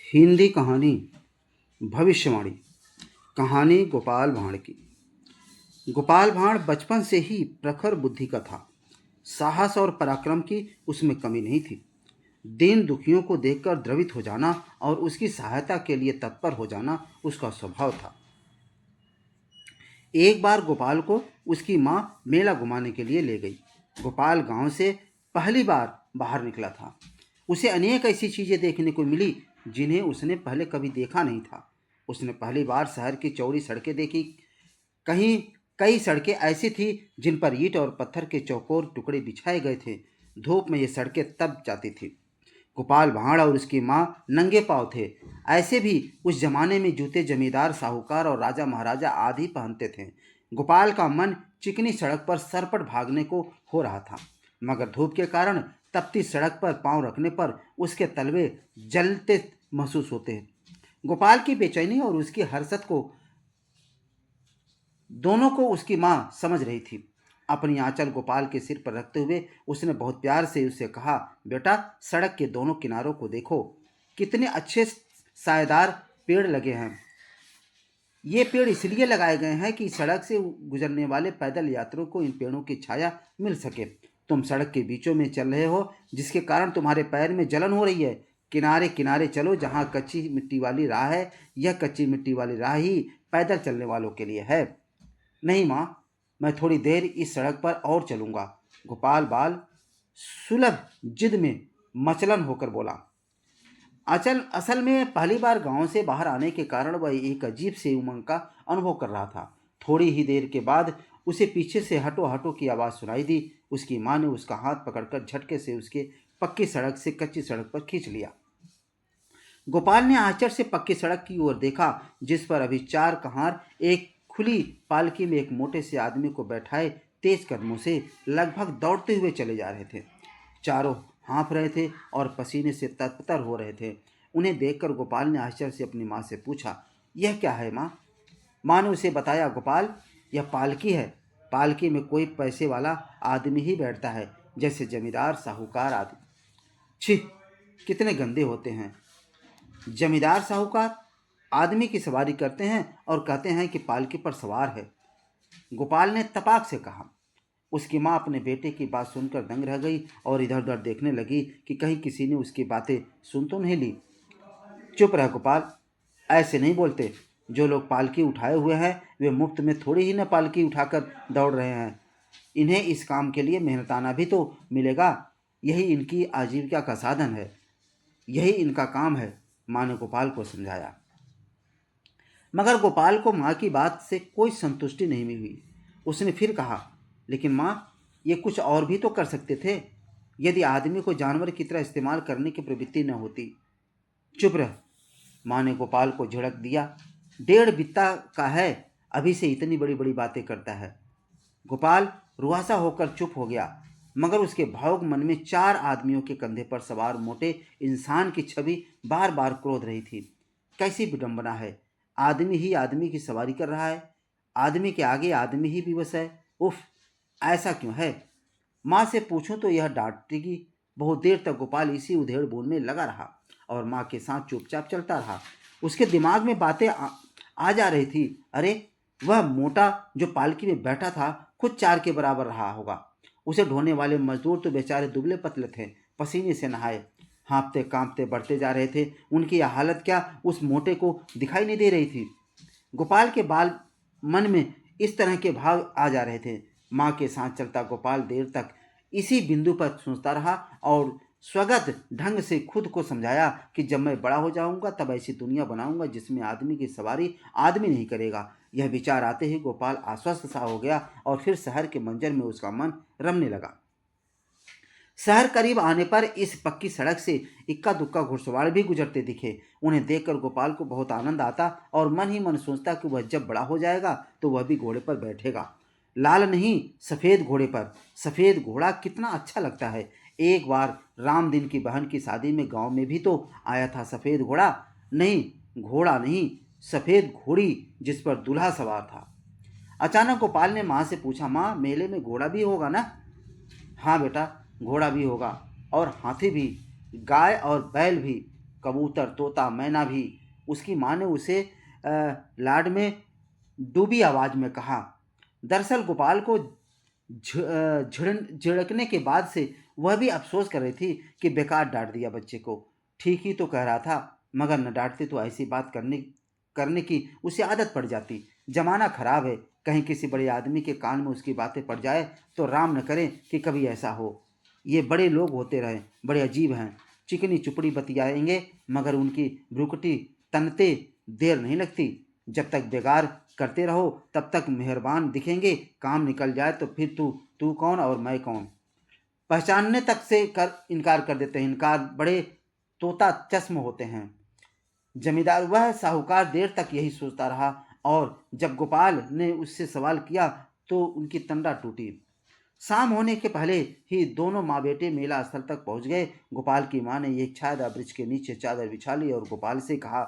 हिंदी कहानी भविष्यवाणी। कहानी गोपाल भांड़ की। गोपाल भांड़ बचपन से ही प्रखर बुद्धि का था। साहस और पराक्रम की उसमें कमी नहीं थी। दीन दुखियों को देखकर द्रवित हो जाना और उसकी सहायता के लिए तत्पर हो जाना उसका स्वभाव था। एक बार गोपाल को उसकी माँ मेला घुमाने के लिए ले गई। गोपाल गांव से पहली बार बाहर निकला था। उसे अनेक ऐसी चीज़ें देखने को मिली जिन्हें उसने पहले कभी देखा नहीं था। उसने पहली बार शहर की चौड़ी सड़कें देखी। कहीं कई सड़कें ऐसी थी जिन पर ईंट और पत्थर के चौकोर टुकड़े बिछाए गए थे। धूप में ये सड़कें तप जाती थी। गोपाल भांड़ और उसकी माँ नंगे पांव थे। ऐसे भी उस जमाने में जूते जमींदार साहूकार और राजा महाराजा आदि पहनते थे। गोपाल का मन चिकनी सड़क पर सरपट भागने को हो रहा था, मगर धूप के कारण तपती सड़क पर पांव रखने पर उसके तलवे जलते महसूस होते। गोपाल की बेचैनी और उसकी हरकत को दोनों को उसकी माँ समझ रही थी। अपनी आंचल गोपाल के सिर पर रखते हुए उसने बहुत प्यार से उससे कहा, बेटा, सड़क के दोनों किनारों को देखो, कितने अच्छे सायेदार पेड़ लगे हैं। ये पेड़ इसलिए लगाए गए हैं कि सड़क से गुजरने वाले पैदल यात्रियों को इन पेड़ों की छाया मिल सके। तुम सड़क के बीचों में चल रहे हो, जिसके कारण तुम्हारे पैर में जलन हो रही है। किनारे किनारे चलो, जहाँ कच्ची मिट्टी वाली राह है। यह कच्ची मिट्टी वाली राह ही पैदल चलने वालों के लिए है। नहीं माँ, मैं थोड़ी देर इस सड़क पर और चलूँगा। गोपाल बाल सुलभ जिद में मचलन होकर बोला। असल में पहली बार गांव से बाहर आने के कारण वह एक अजीब से उमंग का अनुभव कर रहा था। थोड़ी ही देर के बाद उसे पीछे से हटो हटो की आवाज़ सुनाई दी। उसकी माँ ने उसका हाथ पकड़कर झटके से उसके पक्की सड़क से कच्ची सड़क पर खींच लिया। गोपाल ने आश्चर्य से पक्की सड़क की ओर देखा, जिस पर अभी चार कहार एक खुली पालकी में एक मोटे से आदमी को बैठाए तेज कदमों से लगभग दौड़ते हुए चले जा रहे थे। चारों हाँफ रहे थे और पसीने से तरबतर हो रहे थे। उन्हें देखकर गोपाल ने आश्चर्य से अपनी माँ से पूछा, यह क्या है माँ? माँ ने उसे बताया, गोपाल, यह पालकी है। पालकी में कोई पैसे वाला आदमी ही बैठता है, जैसे जमींदार साहूकार आदि। छी, कितने गंदे होते हैं। जमींदार साहूकार आदमी की सवारी करते हैं और कहते हैं कि पालकी पर सवार है, गोपाल ने तपाक से कहा। उसकी माँ अपने बेटे की बात सुनकर दंग रह गई और इधर उधर देखने लगी कि कहीं किसी ने उसकी बातें सुन तो नहीं ली। चुप रह गोपाल, ऐसे नहीं बोलते। जो लोग पालकी उठाए हुए हैं वे मुफ्त में थोड़ी ही न पालकी उठाकर दौड़ रहे हैं। इन्हें इस काम के लिए मेहनताना भी तो मिलेगा। यही इनकी आजीविका का साधन है, यही इनका काम है, माँ ने गोपाल को समझाया। मगर गोपाल को माँ की बात से कोई संतुष्टि नहीं हुई। उसने फिर कहा, लेकिन माँ, ये कुछ और भी तो कर सकते थे, यदि आदमी को जानवर की तरह इस्तेमाल करने की प्रवृत्ति न होती। चुप रह, माँ ने गोपाल को झिड़क दिया। 1.5 बित्ता का है, अभी से इतनी बड़ी बड़ी बातें करता है। गोपाल रुआसा होकर चुप हो गया, मगर उसके भावुक मन में 4 आदमियों के कंधे पर सवार मोटे इंसान की छवि बार बार क्रोध रही थी। कैसी विडंबना है, आदमी ही आदमी की सवारी कर रहा है, आदमी के आगे आदमी ही विवश है। उफ, ऐसा क्यों है? माँ से पूछूं तो यह डांटेगी। बहुत देर तक गोपाल इसी उधेड़ बुन में लगा रहा और माँ के साथ चुपचाप चलता रहा। उसके दिमाग में बातें आ जा रही थी। अरे, वह मोटा जो पालकी में बैठा था खुद 4 के बराबर रहा होगा। उसे ढोने वाले मजदूर तो बेचारे दुबले पतले थे, पसीने से नहाए, हाँफते कांपते बढ़ते जा रहे थे। उनकी यह हालत क्या उस मोटे को दिखाई नहीं दे रही थी? गोपाल के बाल मन में इस तरह के भाव आ जा रहे थे। माँ के साथ चलता गोपाल देर तक इसी बिंदु पर सोचता रहा और स्वगत ढंग से खुद को समझाया कि जब मैं बड़ा हो जाऊंगा तब ऐसी दुनिया बनाऊंगा जिसमें आदमी की सवारी आदमी नहीं करेगा। यह विचार आते ही गोपाल आश्वस्त सा हो गया और फिर शहर के मंजर में उसका मन रमने लगा। शहर करीब आने पर इस पक्की सड़क से इक्का दुक्का घुड़सवार भी गुजरते दिखे। उन्हें देखकर गोपाल को बहुत आनंद आता और मन ही मन सोचता कि वह जब बड़ा हो जाएगा तो वह भी घोड़े पर बैठेगा। लाल नहीं, सफ़ेद घोड़े पर। सफ़ेद घोड़ा कितना अच्छा लगता है। एक बार राम दिन की बहन की शादी में गांव में भी तो आया था सफ़ेद घोड़ा। नहीं, घोड़ा नहीं, सफ़ेद घोड़ी जिस पर दूल्हा सवार था। अचानक गोपाल ने माँ से पूछा, माँ, मेले में घोड़ा भी होगा ना? हाँ बेटा, घोड़ा भी होगा और हाथी भी, गाय और बैल भी। कबूतर, तोता, मैना भी। उसकी माँ ने उसे लाड में डूबी आवाज में कहा। दरअसल गोपाल को झिड़कने के बाद से वह भी अफसोस कर रही थी कि बेकार डांट दिया बच्चे को। ठीक ही तो कह रहा था, मगर न डांटते तो ऐसी बात करने करने की उसे आदत पड़ जाती। जमाना खराब है, कहीं किसी बड़े आदमी के कान में उसकी बातें पड़ जाए तो राम न करे कि कभी ऐसा हो। ये बड़े लोग होते रहे, बड़े अजीब हैं, चिकनी चुपड़ी बतियाएंगे मगर उनकी भ्रुकुटी तनते देर नहीं लगती। जब तक बेगार करते रहो तब तक मेहरबान दिखेंगे, काम निकल जाए तो फिर तू तू कौन और मैं कौन पहचानने तक से कर इनकार कर देते हैं। इनकार बड़े तोता चश्म होते हैं। जमींदार वह साहूकार देर तक यही सोचता रहा, और जब गोपाल ने उससे सवाल किया तो उनकी तंद्रा टूटी। शाम होने के पहले ही दोनों माँ बेटे मेला स्थल तक पहुंच गए। गोपाल की माँ ने एक छायादार वृक्ष के नीचे चादर बिछा ली और गोपाल से कहा,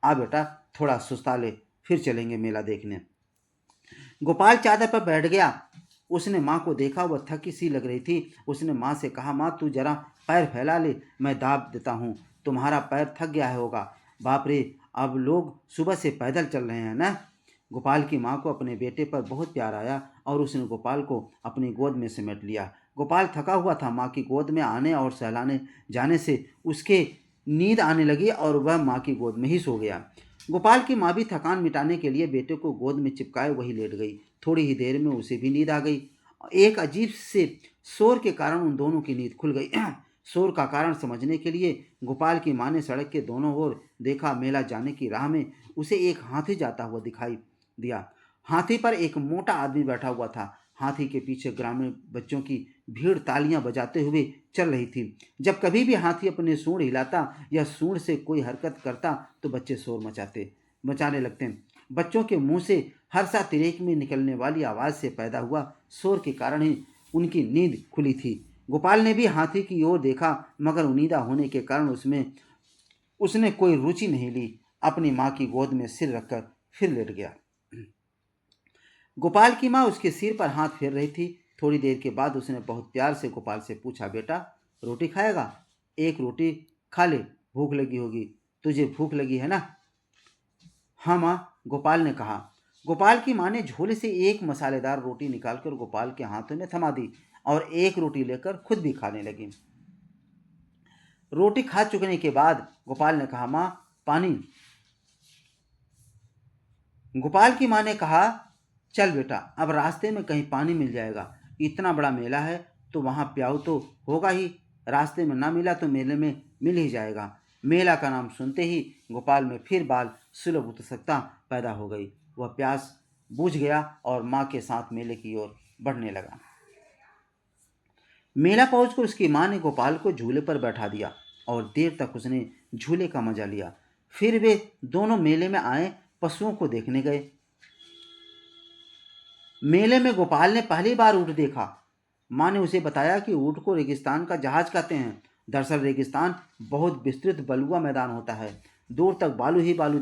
आ बेटा थोड़ा सुस्ता ले, फिर चलेंगे मेला देखने। गोपाल चादर पर बैठ गया। उसने माँ को देखा, वह थकी सी लग रही थी। उसने माँ से कहा, माँ तू जरा पैर फैला ले, मैं दाब देता हूँ, तुम्हारा पैर थक गया होगा। बाप रे, अब लोग सुबह से पैदल चल रहे हैं ना। गोपाल की माँ को अपने बेटे पर बहुत प्यार आया और उसने गोपाल को अपनी गोद में समेट लिया। गोपाल थका हुआ था। माँ की गोद में आने और सहलाने जाने से उसके नींद आने लगी और वह माँ की गोद में ही सो गया। गोपाल की माँ भी थकान मिटाने के लिए बेटे को गोद में चिपकाए वही लेट गई। थोड़ी ही देर में उसे भी नींद आ गई। एक अजीब से शोर के कारण उन दोनों की नींद खुल गई। शोर का कारण समझने के लिए गोपाल की माँ ने सड़क के दोनों ओर देखा। मेला जाने की राह में उसे एक हाथी जाता हुआ दिखाई दिया। हाथी पर एक मोटा आदमी बैठा हुआ था। हाथी के पीछे ग्रामीण बच्चों की भीड़ तालियां बजाते हुए चल रही थी। जब कभी भी हाथी अपने सूंड हिलाता या सूंड से कोई हरकत करता तो बच्चे शोर मचाने लगते। बच्चों के मुंह से हर्षा तिरेक में निकलने वाली आवाज़ से पैदा हुआ शोर के कारण ही उनकी नींद खुली थी। गोपाल ने भी हाथी की ओर देखा, मगर उनीदा होने के कारण उसने कोई रुचि नहीं ली। अपनी माँ की गोद में सिर रखकर फिर लेट गया। गोपाल की माँ उसके सिर पर हाथ फेर रही थी। थोड़ी देर के बाद उसने बहुत प्यार से गोपाल से पूछा, बेटा रोटी खाएगा? एक रोटी खा ले, भूख लगी होगी। तुझे भूख लगी है ना? हाँ माँ, गोपाल ने कहा। गोपाल की माँ ने झोले से एक मसालेदार रोटी निकालकर गोपाल के हाथों में थमा दी और एक रोटी लेकर खुद भी खाने लगी। रोटी खा चुकने के बाद गोपाल ने कहा, माँ पानी। गोपाल की माँ ने कहा, चल बेटा, अब रास्ते में कहीं पानी मिल जाएगा। इतना बड़ा मेला है तो वहाँ प्याऊ तो होगा ही। रास्ते में ना मिला तो मेले में मिल ही जाएगा। मेला का नाम सुनते ही गोपाल में फिर बाल सुलभ उत्सुकता पैदा हो गई। वह प्यास बुझ गया और माँ के साथ मेले की ओर बढ़ने लगा। मेला पहुंचकर उसकी माँ ने गोपाल को झूले पर बैठा दिया और देर तक उसने झूले का मजा लिया। फिर वे दोनों मेले में आए पशुओं को देखने गए। मेले में गोपाल ने पहली बार ऊँट देखा। माँ ने उसे बताया कि ऊँट को रेगिस्तान का जहाज कहते हैं। दरअसल रेगिस्तान बहुत विस्तृत बलुआ मैदान होता है। दूर तक बालू ही बालू,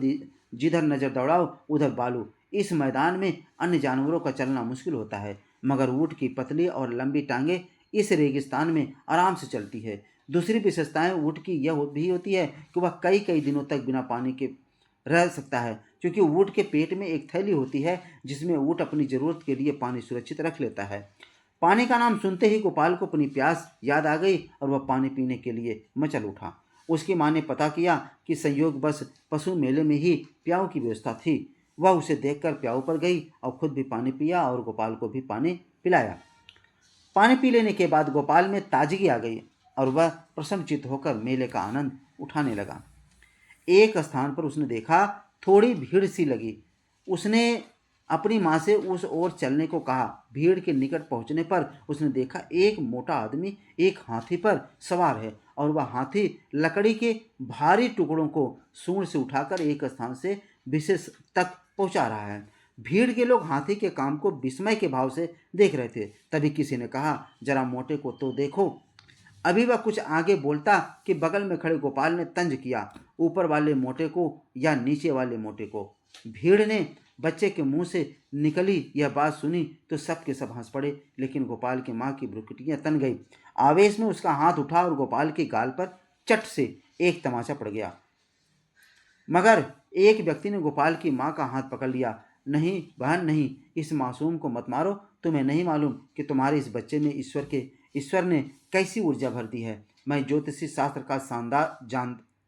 जिधर नजर दौड़ाओ उधर बालू। इस मैदान में अन्य जानवरों का चलना मुश्किल होता है, मगर ऊँट की पतली और लंबी टांगें इस रेगिस्तान में आराम से चलती है। दूसरी विशेषताएं ऊँट की यह भी होती है कि वह कई कई दिनों तक बिना पानी के रह सकता है, क्योंकि ऊँट के पेट में एक थैली होती है जिसमें ऊँट अपनी ज़रूरत के लिए पानी सुरक्षित रख लेता है। पानी का नाम सुनते ही गोपाल को अपनी प्यास याद आ गई और वह पानी पीने के लिए मचल उठा। उसकी माँ ने पता किया कि संयोग बस पशु मेले में ही प्याऊ की व्यवस्था थी। वह उसे देखकर प्याऊ पर गई और खुद भी पानी पिया और गोपाल को भी पानी पिलाया। पानी पी लेने के बाद गोपाल में ताजगी आ गई और वह प्रसन्नचित्त होकर मेले का आनंद उठाने लगा। एक स्थान पर उसने देखा थोड़ी भीड़ सी लगी। उसने अपनी माँ से उस ओर चलने को कहा। भीड़ के निकट पहुंचने पर उसने देखा एक मोटा आदमी एक हाथी पर सवार है और वह हाथी लकड़ी के भारी टुकड़ों को सूंड से उठाकर एक स्थान से विशेष तक पहुंचा रहा है। भीड़ के लोग हाथी के काम को विस्मय के भाव से देख रहे थे। तभी किसी ने कहा, जरा मोटे को तो देखो। अभी वह कुछ आगे बोलता कि बगल में खड़े गोपाल ने तंज किया, ऊपर वाले मोटे को या नीचे वाले मोटे को। भीड़ ने बच्चे के मुंह से निकली यह बात सुनी तो सब के सब हंस पड़े, लेकिन गोपाल की माँ की भ्रुकुटियाँ तन गई। आवेश में उसका हाथ उठा और गोपाल के गाल पर चट से एक तमाचा पड़ गया। मगर एक व्यक्ति ने गोपाल की माँ का हाथ पकड़ लिया। नहीं बहन नहीं, इस मासूम को मत मारो। तुम्हें नहीं मालूम कि तुम्हारे इस बच्चे में ईश्वर ने कैसी ऊर्जा भर दी है। मैं ज्योतिषी शास्त्र का शानदार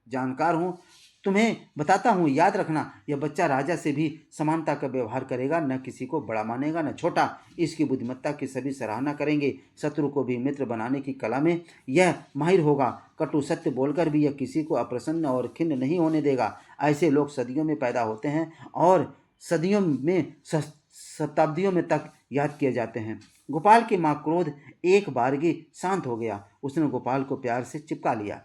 जानकार हूँ। तुम्हें बताता हूँ, याद रखना, यह बच्चा राजा से भी समानता का व्यवहार करेगा, न किसी को बड़ा मानेगा न छोटा। इसकी बुद्धिमत्ता की सभी सराहना करेंगे। शत्रु को भी मित्र बनाने की कला में यह माहिर होगा। कटु सत्य बोलकर भी यह किसी को अप्रसन्न और खिन्न नहीं होने देगा। ऐसे लोग सदियों में पैदा होते हैं और सदियों में शताब्दियों में तक याद किए जाते हैं। गोपाल की माँ क्रोध एक बारगी शांत हो गया। उसने गोपाल को प्यार से चिपका लिया।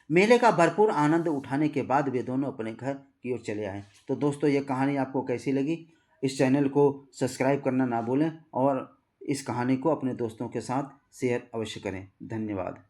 मेले का भरपूर आनंद उठाने के बाद वे दोनों अपने घर की ओर चले आए। तो दोस्तों, ये कहानी आपको कैसी लगी? इस चैनल को सब्सक्राइब करना ना भूलें और इस कहानी को अपने दोस्तों के साथ शेयर अवश्य करें। धन्यवाद।